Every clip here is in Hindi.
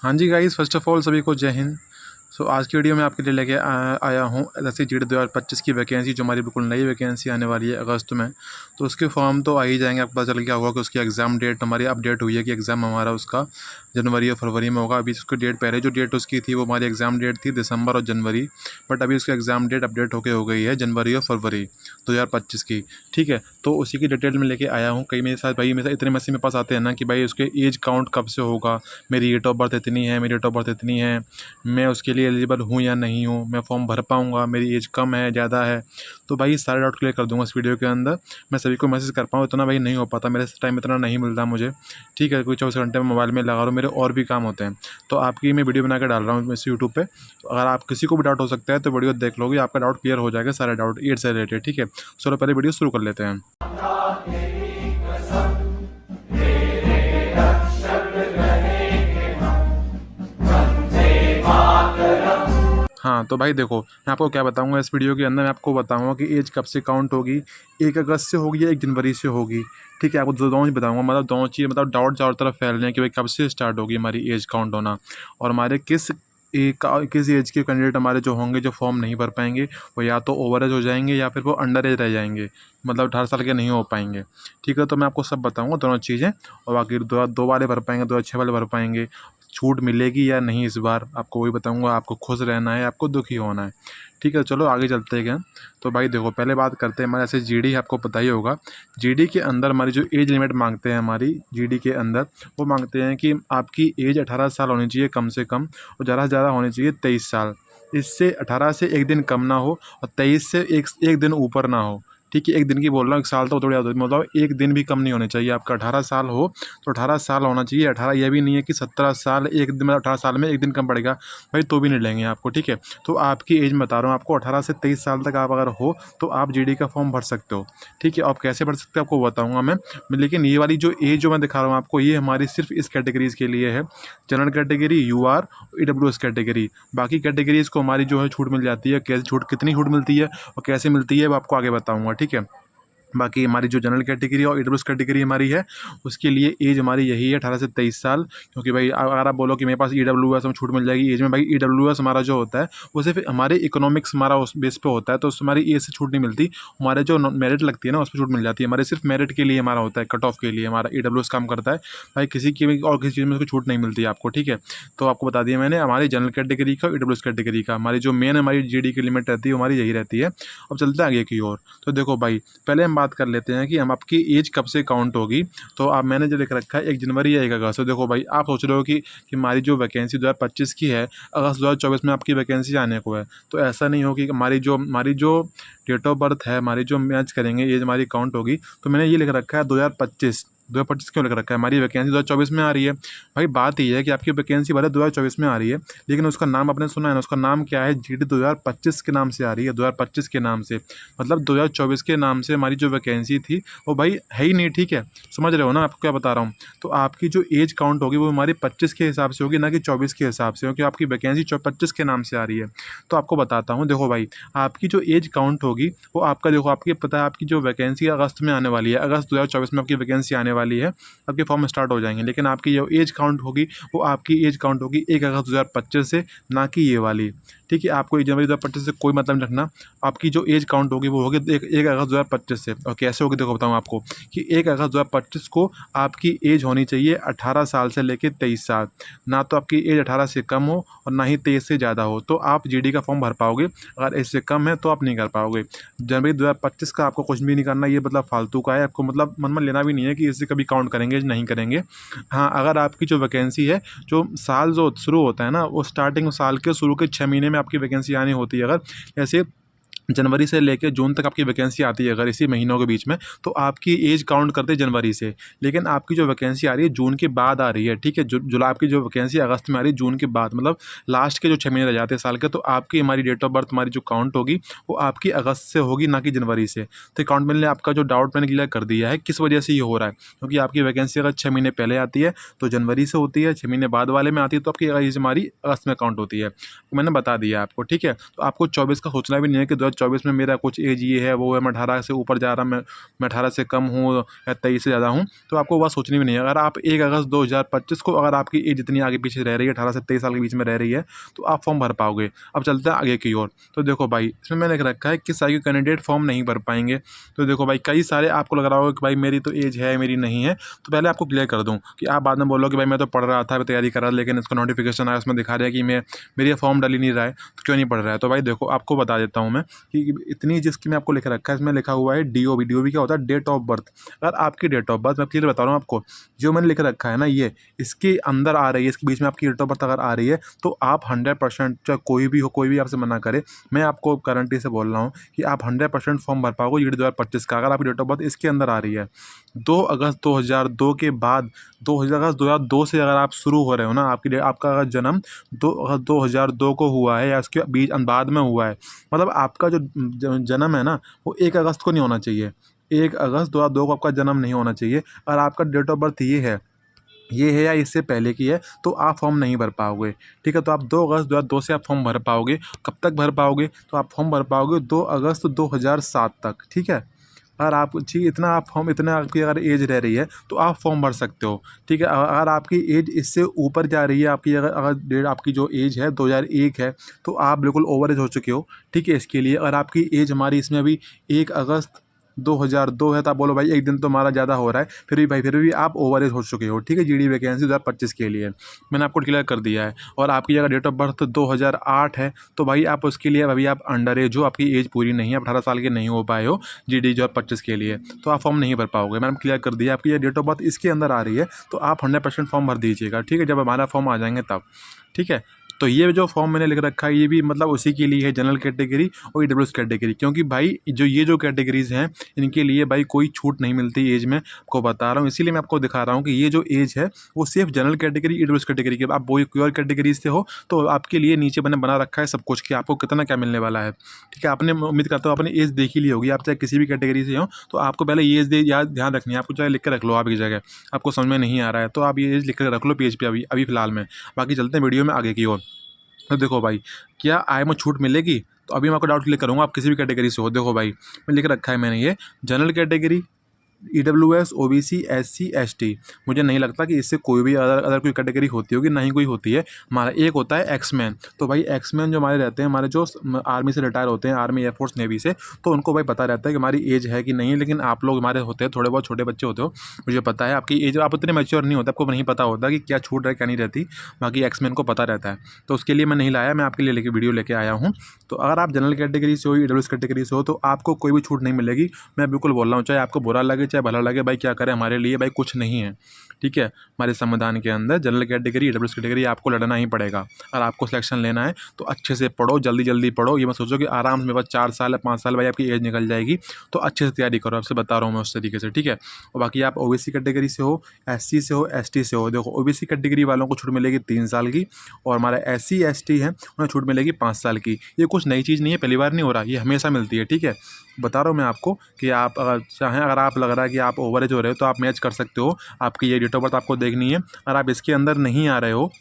हाँ जी गाइस, फर्स्ट ऑफ ऑल सभी को जय हिंद। आज की वीडियो में आपके लिए लेके आया हूँ एसएससी जीडी 2025 की वैकेंसी, जो हमारी बिल्कुल नई वैकेंसी आने वाली है अगस्त में। तो उसके फॉर्म तो आ ही जाएंगे, आपको पता चल गया होगा कि उसकी एग्ज़ाम डेट हमारी अपडेट हुई है कि एग्ज़ाम हमारा उसका जनवरी और फरवरी में होगा। अभी उसकी डेट, पहले जो डेट उसकी थी वो हमारी एग्ज़ाम डेट थी दिसंबर और जनवरी, बट अभी उसकी एग्ज़ाम डेट अपडेट होकर हो गई है जनवरी और फरवरी 2025 की। ठीक है, तो उसी की डिटेल में लेके आया हूँ। कई मेरे साथ भाई मेरे इतने मैसेज मेरे पास आते हैं ना कि भाई उसके एज काउंट कब से होगा, मेरी डेट ऑफ बर्थ इतनी है, मेरी डेट ऑफ बर्थ इतनी है, मैं उसके लिए एलिजिबल हूँ या नहीं हूँ, मैं फॉर्म भर पाऊँगा, मेरी एज कम है ज़्यादा है। तो भाई सारे डाउट क्लियर कर दूँगा इस वीडियो के अंदर। मैं सभी को मैसेज कर पाऊँ इतना भाई नहीं हो पाता, मेरे टाइम इतना नहीं मिलता मुझे। ठीक है, कोई 24 घंटे में मोबाइल में लगा रहा हूँ, मेरे और भी काम होते हैं। तो आपकी मैं वीडियो बना के डाल रहा हूँ इस यूट्यूब पे। तो अगर आप किसी को भी डाउट हो सकता है तो वीडियो देख लोगे, आपका डाउट क्लियर हो जाएगा, सारे डाउट एड से रिलेटेड। ठीक है, चलो पहले वीडियो शुरू कर लेते हैं। हाँ, तो भाई देखो, मैं आपको क्या बताऊंगा इस वीडियो के अंदर। मैं आपको बताऊंगा कि एज कब से काउंट होगी, 1 अगस्त से होगी या 1 जनवरी से होगी। ठीक है, आपको दोनों चीज़ बताऊंगा, मतलब दोनों चीज़, मतलब डाउट चारों तरफ फैल रहे हैं कि भाई कब से स्टार्ट होगी हमारी एज काउंट होना, और हमारे किस एज के कैंडिडेट हमारे जो होंगे जो फॉर्म नहीं भर पाएंगे, वो या तो ओवर एज हो जाएंगे या फिर वो अंडर एज रह जाएंगे, मतलब 18 साल के नहीं हो पाएंगे। ठीक है, तो मैं आपको सब बताऊंगा दोनों चीज़ें, और बाकी दो वाले भर पाएंगे, 2006 वाले भर पाएंगे, छूट मिलेगी या नहीं इस बार आपको वही बताऊंगा। आपको खुश रहना है, आपको दुखी होना है। ठीक है, चलो आगे चलते हैं। तो भाई देखो, पहले बात करते हैं हमारे ऐसे जीडी, आपको पता ही होगा जीडी के अंदर हमारी जो एज लिमिट मांगते हैं, हमारी जीडी के अंदर वो मांगते हैं कि आपकी एज 18 साल होनी चाहिए कम से कम, और ज़्यादा से ज़्यादा होनी चाहिए 23 साल। इससे 18 से एक दिन कम ना हो और 23 से एक दिन ऊपर ना हो। ठीक है, एक दिन की बोल रहा हूँ, 1 साल तो थोड़ी ज़्यादा, मतलब एक दिन भी कम नहीं होने चाहिए। आपका 18 साल हो तो 18 साल होना चाहिए। 18 यह भी नहीं है कि 17 साल एक दिन में, 18 साल में एक दिन कम पड़ेगा भाई तो भी नहीं लेंगे आपको। ठीक है, तो आपकी एज मैं बता रहा हूँ आपको, 18 से 23 साल तक आप अगर हो तो आप जीडी का फॉर्म भर सकते हो। ठीक है, आप कैसे भर सकते हो आपको बताऊँगा मैं, लेकिन ये वाली जो एज जो मैं दिखा रहा हूँ आपको, ये हमारी सिर्फ इस कैटेगरीज़ के लिए है, general category, UR, EWS category. बाकी कैटेगरीज़ को हमारी जो है छूट मिल जाती है। कैसे छूट, कितनी छूट मिलती है और कैसे मिलती है वो आपको आगे बताऊँगा। ठीक है, बाकी हमारी जो जनरल कैटेगरी और ईडब्ल्यूएस कैटेगरी हमारी है, उसके लिए एज हमारी यही है, 18 से 23 साल। क्योंकि भाई अगर आप बोलो कि मेरे पास ईडब्ल्यूएस में छूट मिल जाएगी एज में, भाई ईडब्ल्यूएस हमारा जो होता है वो सिर्फ हमारे इकोनॉमिक्स हमारा उस बेस पे होता है, तो उससे हमारी एज से छूट नहीं मिलती। हमारे जो मेरिट लगती है ना, उस पर छूट मिल जाती है। हमारे सिर्फ मेरिट के लिए हमारा होता है, कट ऑफ के लिए हमारा ईडब्ल्यूएस काम करता है। भाई किसी की भी और किसी चीज़ में उसको छूट नहीं मिलती आपको। ठीक है, तो आपको बता दिया मैंने हमारी जनरल कैटेगरी का, ईडब्ल्यूएस कैटेगरी का, हमारी जो मेन हमारी जीडी की लिमिट रहती है हमारी यही रहती है। अब चलते हैं आगे की ओर। तो देखो भाई, पहले हम बात कर लेते हैं कि हम आपकी एज कब से काउंट होगी। तो आप, मैंने जो लिख रखा है 1 जनवरी या 1 अगस्त। तो देखो भाई, आप सोच रहे हो कि हमारी जो वैकेंसी 2025 की है, अगस्त 2024 में आपकी वैकेंसी आने को है। तो ऐसा नहीं हो कि हमारी जो डेट ऑफ बर्थ है, हमारी जो मैच करेंगे एज हमारी काउंट होगी। तो मैंने ये लिख रखा है 2025 क्यों लिख रखा है, हमारी वैकेंसी 2024 में आ रही है। भाई बात ये है कि आपकी वैकेंसी भले 2024 में आ रही है, लेकिन उसका नाम आपने सुना है ना, उसका नाम क्या है, जीडी 2025 के नाम से आ रही है, 2025 के नाम से। मतलब 2024 के नाम से हमारी जो वैकेंसी थी वो भाई है ही नहीं। ठीक है, समझ रहे हो ना आपको क्या बता रहा हूँ। तो आपकी जो एज काउंट होगी वो हमारी 25 के हिसाब से होगी, ना कि 24 के हिसाब से, क्योंकि आपकी वैकेंसी 25 के नाम से आ रही है। तो आपको बताता हूँ, देखो भाई, आपकी जो एज काउंट होगी वो आपका, देखो आपकी पता है आपकी जो वैकेंसी अगस्त में आने वाली है, अगस्त 2024 में आपकी वैकेंसी आने वाली है, आपके फॉर्म स्टार्ट हो जाएंगे। लेकिन आपकी जो एज काउंट होगी वो आपकी एज काउंट होगी 1 अगस्त 2025 से, ना कि ये वाली। ठीक है, आपको 1 जनवरी 2025 से कोई मतलब नहीं रखना। आपकी जो एज काउंट होगी वो होगी 1 अगस्त 2025 से। और कैसे होगी देखो बताऊँ आपको, कि 1 अगस्त 2025 को आपकी एज होनी चाहिए 18 साल से लेकर 23 साल, ना तो आपकी एज 18 से कम हो और ना ही 23 से ज़्यादा हो, तो आप जीडी का फॉर्म भर पाओगे। अगर एज से कम है तो आप नहीं कर पाओगे। जनवरी 2025 का आपको कुछ भी नहीं करना, ये मतलब फालतू का है, आपको मतलब मन में लेना भी नहीं है कि इससे कभी काउंट करेंगे नहीं करेंगे। हाँ, अगर आपकी जो वैकेंसी है, जो साल जो शुरू होता है ना, वो स्टार्टिंग साल के शुरू के 6 महीने में आपकी वैकेंसी आनी होती है। अगर जैसे जनवरी से लेकर जून तक आपकी वैकेंसी आती है अगर इसी महीनों के बीच में, तो आपकी एज काउंट करते हैं जनवरी से। लेकिन आपकी जो वैकेंसी आ रही है जून के बाद आ रही है। ठीक है, जुलाई आपकी जो वैकेंसी अगस्त में आ रही है, जून के बाद, मतलब लास्ट के जो 6 महीने रह जाते हैं साल के, तो आपकी हमारी डेट ऑफ बर्थ हमारी जो काउंट होगी वो आपकी अगस्त से होगी, ना कि जनवरी से। तो अकाउंट में आपका जो डाउट मैंने क्लियर कर दिया है किस वजह से ये हो रहा है, क्योंकि आपकी वैकेंसी अगर 6 महीने पहले आती है तो जनवरी से होती है, 6 महीने बाद वाले में आती है तो आपकी एज हमारी अगस्त में काउंट होती है। मैंने बता दिया आपको। ठीक है, तो आपको 24 का सोचना भी नहीं है कि 2024 में मेरा कुछ एज ये है वो है, मैं 18 से ऊपर जा रहा, मैं 18 से कम हूँ या 23 से ज़्यादा हूँ, तो आपको बात सोचनी भी नहीं है। अगर आप 1 अगस्त 2025 को अगर आपकी एज इतनी आगे पीछे रह रही है, 18 से 23 साल के बीच में रह रही है, तो आप फॉर्म भर पाओगे। अब चलते हैं आगे की ओर। तो देखो भाई, इसमें मैंने लिख रखा है किस साल के कैंडिडेट फॉर्म नहीं भर पाएंगे। तो देखो भाई, कई सारे आपको लग रहा होगा कि भाई मेरी तो एज है, मेरी नहीं है। तो पहले आपको क्लियर कर दूँ कि आप बाद में बोलो कि भाई मैं तो पढ़ रहा था, मैं तैयारी कर रहा था, लेकिन इसका नोटिफिकेशन आया, उसमें दिखा रहा है कि मेरी फॉर्म डल ही नहीं रहा है, तो क्यों नहीं पढ़ रहा है। तो भाई देखो, आपको बता देता हूँ मैं कि इतनी जिसकी मैं आपको लिख रखा है, इसमें लिखा हुआ है DOB। DOB क्या होता है? Date of birth. अगर आपकी डेट ऑफ बर्थ, मैं क्लियर बता रहा हूँ आपको, जो मैंने लिख रखा है ना, ये इसके अंदर आ रही है, इसके बीच में आपकी डेट ऑफ बर्थ अगर आ रही है, तो आप 100%, चाहे कोई भी हो, कोई भी आपसे मना करे, मैं आपको गारंटी से बोल रहा हूँ कि आप 100% फॉर्म भर पाओगे ईडी 2025 का, अगर आपकी डेट ऑफ बर्थ इसके अंदर आ रही है। 2 अगस्त 2002 के बाद, 2 अगस्त 2002 से अगर आप शुरू हो रहे हो ना, आपका अगर जन्म 2 अगस्त 2002 को हुआ है या उसके बीच बाद में हुआ है, मतलब आपका जो जन्म है ना, वो 1 अगस्त को नहीं होना चाहिए। 1 अगस्त 2002 को आपका जन्म नहीं होना चाहिए। अगर आपका डेट ऑफ बर्थ ये है या इससे पहले की है, तो आप फॉर्म नहीं भर पाओगे। ठीक है, तो आप 2 अगस्त 2002 से आप फॉर्म भर पाओगे। कब तक भर पाओगे? तो आप फॉर्म भर पाओगे 2 अगस्त 2007 तक। ठीक है, अगर आप जी इतना आप फॉर्म, इतना आपकी अगर एज रह रही है, तो आप फॉर्म भर सकते हो। ठीक है, अगर आपकी एज इससे ऊपर जा रही है, आपकी अगर डेट, आपकी जो एज है 2001 है, तो आप बिल्कुल ओवर एज हो चुके हो। ठीक है, इसके लिए अगर आपकी एज हमारी इसमें अभी 1 अगस्त 2002 है, तो आप बोलो भाई एक दिन तो हमारा ज़्यादा हो रहा है, फिर भी आप ओवर एज हो चुके हो। ठीक है, जीडी वैकेंसी 2025 के लिए मैंने आपको क्लियर कर दिया है। और आपकी अगर डेट ऑफ बर्थ 2008 है, तो भाई आप उसके लिए अभी आप अंडर एज हो, आपकी एज पूरी नहीं है, आप 18 साल के नहीं हो पाए हो जीडी 2025 के लिए, तो आप फॉर्म नहीं भर पाओगे। मैंने क्लियर कर दिया, आपकी ये डेट ऑफ बर्थ इसके अंदर आ रही है, तो आप 100% फॉर्म भर दीजिएगा। ठीक है, जब हमारा फॉर्म आ जाएंगे तब। ठीक है, तो ये जो फॉर्म मैंने लिख रखा है, ये भी मतलब उसी के लिए है, जनरल कैटेगरी और ईडब्ल्यूएस कैटेगरी। क्योंकि भाई जो कैटेगरीज़ हैं, इनके लिए भाई कोई छूट नहीं मिलती एज में, आपको बता रहा हूँ। इसीलिए मैं आपको दिखा रहा हूँ कि ये जो एज है, वो सिर्फ जनरल कैटेगरी, ईडब्ल्यूएस कैटेगरी की। आप कोई और कैटेगरीज से हो, तो आपके लिए नीचे बना रखा है सब कुछ कि आपको कितना क्या मिलने वाला है। ठीक है, आपने, उम्मीद करता हूँ, अपनी एज देख ही ली होगी। आप चाहे किसी भी कैटेगरी से हो, तो आपको पहले ये एज याद ध्यान रखनी है। आपको चाहे लिख कर रख लो आपकी जगह, आपको समझ में नहीं आ रहा है तो आप ये एज लिख कर रख लो पेज पे अभी फिलहाल में। बाकी चलते हैं वीडियो में आगे की ओर। तो देखो भाई, क्या आय में छूट मिलेगी? तो अभी मैं आपको डाउट क्लियर करूँगा, आप किसी भी कैटेगरी से हो। देखो भाई, मैं लिख रखा है मैंने ये general category, EWS, OBC, SC, ST. मुझे नहीं लगता कि इससे कोई भी अदर कोई कैटेगरी होती होगी, ना ही कोई होती है। हमारा एक होता है एक्समैन। तो भाई एक्समैन जो हमारे रहते हैं, हमारे जो आर्मी से रिटायर होते हैं, आर्मी, एयरफोर्स, नेवी से, तो उनको भाई पता रहता है कि हमारी एज है कि नहीं। लेकिन आप लोग हमारे होते हैं, थोड़े बहुत छोटे बच्चे होते हो, मुझे पता है आपकी एज, आप उतने मैच्योर नहीं होते, आपको नहीं पता होता कि क्या छूट है क्या नहीं रहती। बाकी एक्समैन को पता रहता है, तो उसके लिए मैं नहीं लाया, मैं आपके लिए वीडियो लेके आया हूँ। तो अगर आप जनरल कैटेगरी से हो, ईडब्ल्यूएस कैटेगरी से हो, तो आपको कोई भी छूट नहीं मिलेगी। मैं बिल्कुल बोल रहा हूँ, चाहे आपको बुरा लगे चाहे भला लगे, भाई क्या करें, हमारे लिए भाई कुछ नहीं है। ठीक है, हमारे संविधान के अंदर जनरल कैटेगरी, ईडब्ल्यूएस कैटेगरी आपको लड़ना ही पड़ेगा। अगर आपको सिलेक्शन लेना है तो अच्छे से पढ़ो, जल्दी पढ़ो। ये मत सोचो कि आराम से मेरे पास 4 साल या 5 साल भाई आपकी एज निकल जाएगी, तो अच्छे से तैयारी करो। आपसे बता रहा हूँ मैं उस तरीके से। ठीक है, और बाकी आप ओबीसी कैटेगरी से हो, एससी से हो, एसटी से हो, देखो ओबीसी कैटेगरी वालों को छूट मिलेगी 3 साल की, और हमारा एससी एसटी है उन्हें छूट मिलेगी 5 साल की। ये कुछ नई चीज़ नहीं है, पहली बार नहीं हो रहा, ये हमेशा मिलती है। ठीक है, बता रहा हूँ मैं आपको कि आप अगर चाहें, अगर आप लग रहा है कि आप ओवर एज हो रहे हो, तो आप मैच कर सकते हो। आपकी ये डेट ऑफ बर्थ आपको देखनी है। अगर आप इसके अंदर नहीं आ रहे हो,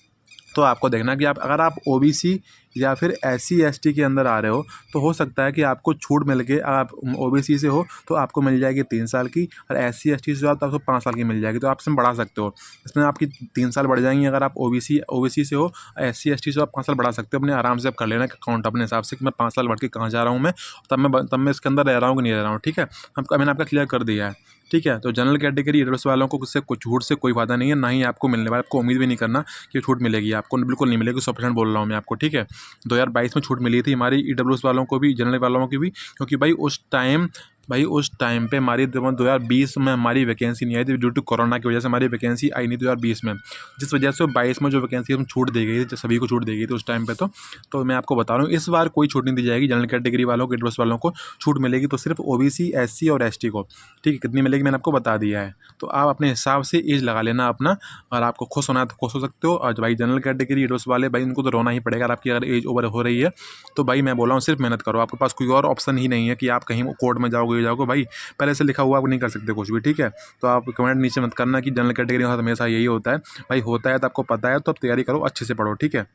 तो आपको देखना कि अगर आप ओबीसी या फिर एससी एसटी के अंदर आ रहे हो, तो हो सकता है कि आपको छूट मिल के, आप ओबीसी से हो तो आपको मिल जाएगी 3 साल की, और एससी एसटी से हो तो आपको 5 साल की मिल जाएगी। तो आप इसमें बढ़ा सकते हो, इसमें आपकी 3 साल बढ़ जाएंगी। अगर आप ओबीसी से हो, एससी एसटी से आप 5 साल बढ़ा सकते हो। अपने आराम से आप कर लेना अकाउंट अपने हिसाब से कि मैं 5 साल बढ़ के कहाँ जा रहा हूँ मैं, तब मैं इसके अंदर रह रहा हूँ कि नहीं रह रहा हूँ। ठीक है, मैंने आपका क्लियर कर दिया है। ठीक है, तो जनरल कैटेगरी, ईडब्ल्यूएस वालों को इससे कुछ छूट से कोई फायदा नहीं है, ना ही आपको मिलने वाला। आपको उम्मीद भी नहीं करना कि छूट मिलेगी, आपको बिल्कुल नहीं मिलेगी, 100% बोल रहा हूँ मैं आपको। ठीक है, 2022 में छूट मिली थी हमारी ईडब्ल्यूएस वालों को भी, जनरल वालों की भी, क्योंकि भाई उस टाइम पे हमारी 2020 में हमारी वैकेंसी नहीं आई थी, ड्यू टू कोरोना की वजह से हमारी वैकेंसी आई नहीं 2020 में, जिस वजह से 22 में जो वैकेंसी हम छूट दी गई थी, सभी को छूट दी गई थी उस टाइम पे। तो मैं आपको बता रहा हूँ, इस बार कोई छूट नहीं दी जाएगी। जनरल कैटेगरी वालों को, ईडब्ल्यूएस वालों को छूट मिलेगी तो सिर्फ ओबीसी, एससी और एसटी को। ठीक है, कितनी मिलेगी मैंने आपको बता दिया है। तो आप अपने हिसाब से एज लगा लेना अपना, और आपको खुश होना है तो खुश हो सकते हो। और भाई जनरल कैटेगरी, ईडब्ल्यूएस वाले भाई, उनको तो रोना ही पड़ेगा। आपकी अगर एज ओवर हो रही है, तो भाई मैं बोल रहा हूँ सिर्फ मेहनत करो, आपके पास कोई और ऑप्शन ही नहीं है कि आप कहीं कोर्ट में जाओगे भाई, पहले से लिखा हुआ आप नहीं कर सकते कुछ भी। ठीक है, तो आप कमेंट नीचे मत करना कि जनरल कैटेगरी के साथ हमेशा यही होता है। भाई होता है तो आपको पता है, तो आप तैयारी करो, अच्छे से पढ़ो। ठीक है,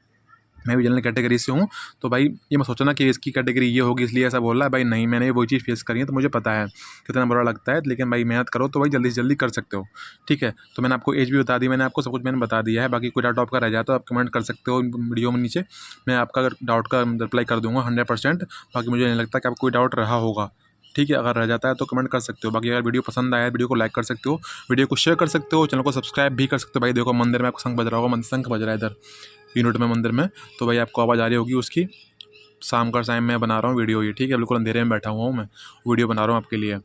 मैं भी जनरल कैटेगरी से हूँ। तो भाई ये मत सोचना कि इसकी कैटेगरी ये होगी इसलिए ऐसा बोल रहा है, भाई नहीं, मैंने वही चीज़ फेस करी है तो मुझे पता है कितना बुरा लगता है। लेकिन भाई मेहनत करो तो भाई जल्दी से जल्दी कर सकते हो, ठीक है। तो मैंने आपको एज भी बता दी, मैंने आपको सब कुछ मैंने बता दिया है। बाकी कोई डाउट आपका रह जाए तो आप कमेंट कर सकते हो वीडियो में नीचे, मैं आपका अगर डाउट का रिप्लाई कर दूँगा 100%। बाकी मुझे नहीं लगता कि आपको कोई डाउट रहा होगा, ठीक है। अगर रह जाता है तो कमेंट कर सकते हो। बाकी अगर वीडियो पसंद आया है, वीडियो को लाइक कर सकते हो, वीडियो को शेयर कर सकते हो, चैनल को सब्सक्राइब भी कर सकते हो। भाई देखो मंदिर में आपको शंख बज रहा होगा, शंख बज रहा है इधर यूनिट में मंदिर में, तो भाई आपको आवाज़ आ रही होगी उसकी। शाम का टाइम मैं बना रहा हूँ वीडियो ये, ठीक है। बिल्कुल अंधेरे में बैठा हुआ हूँ मैं, वीडियो बना रहा हूँ आपके लिए।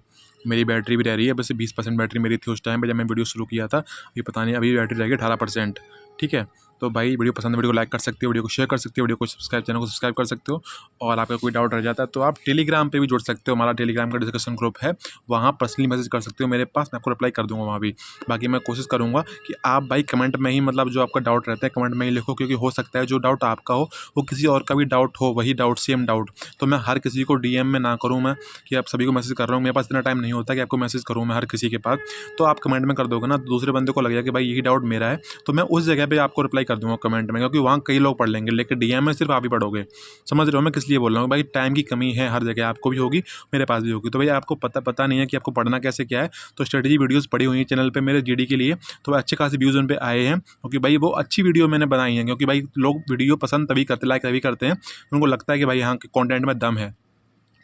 मेरी बैटरी भी रह रही है, बस 20% बैटरी मेरी थी उस टाइम पे जब मैं वीडियो शुरू किया था। ये पता नहीं अभी बैटरी रह गई 18%, ठीक है। तो भाई वीडियो पसंद है, वीडियो को लाइक कर सकते हो, वीडियो को शेयर कर सकते हो, वीडियो को सब्सक्राइब, चैनल को सब्सक्राइब कर सकते हो। और आपका कोई डाउट रह जाता है तो आप टेलीग्राम पे भी जुड़ सकते हो, हमारा टेलीग्राम का डिस्कशन ग्रुप है, वहाँ पर्सनली मैसेज कर सकते हो मेरे पास, मैं आपको रिप्लाई कर दूँगा वहाँ भी। बाकी मैं कोशिश करूँगा कि आप भाई कमेंट में ही मतलब जो आपका डाउट रहता है कमेंट में ही लिखो, क्योंकि हो सकता है जो डाउट आपका हो वो किसी और का भी डाउट हो, वही डाउट सेम डाउट। तो मैं हर किसी को डीएम में ना करूँ मैं कि आप सभी को मैसेज कर रहा हूँ, मेरे पास इतना टाइम नहीं होता कि आपको मैसेज करूँ मैं हर किसी के पास। तो आप कमेंट में कर दोगे ना, तो दूसरे बंदे को लगेगा कि भाई यही डाउट मेरा है, तो मैं उस जगह पे आपको रिप्लाई कर दूँगा कमेंट में, क्योंकि वहाँ कई लोग पढ़ लेंगे, लेकिन डीएम में सिर्फ आप ही पढ़ोगे। समझ रहे हो मैं किस लिए बोल रहा हूँ? भाई टाइम की कमी है हर जगह, आपको भी होगी, मेरे पास भी होगी। तो भाई आपको पता नहीं है कि आपको पढ़ना कैसे क्या है, तो स्ट्रेटजी वीडियोज़ पड़ी हुई हैं चैनल पे मेरे जीडी के लिए, तो अच्छे खासे व्यूज़ उन पे आए हैं, क्योंकि भाई वो अच्छी वीडियो मैंने बनाई है। क्योंकि भाई लोग वीडियो पसंद तभी करते, लाइक तभी करते हैं, उनको लगता है कि भाई हाँ कंटेंट में दम है,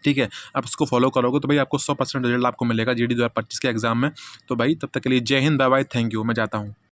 ठीक है। आप उसको फॉलो करोगे तो भाई आपको 100% रिजल्ट आपको मिलेगा जीडी 2025 के एग्जाम में। तो भाई तब तक के लिए जय हिंद, बाय बाय, थैंक यू, मैं जाता हूँ।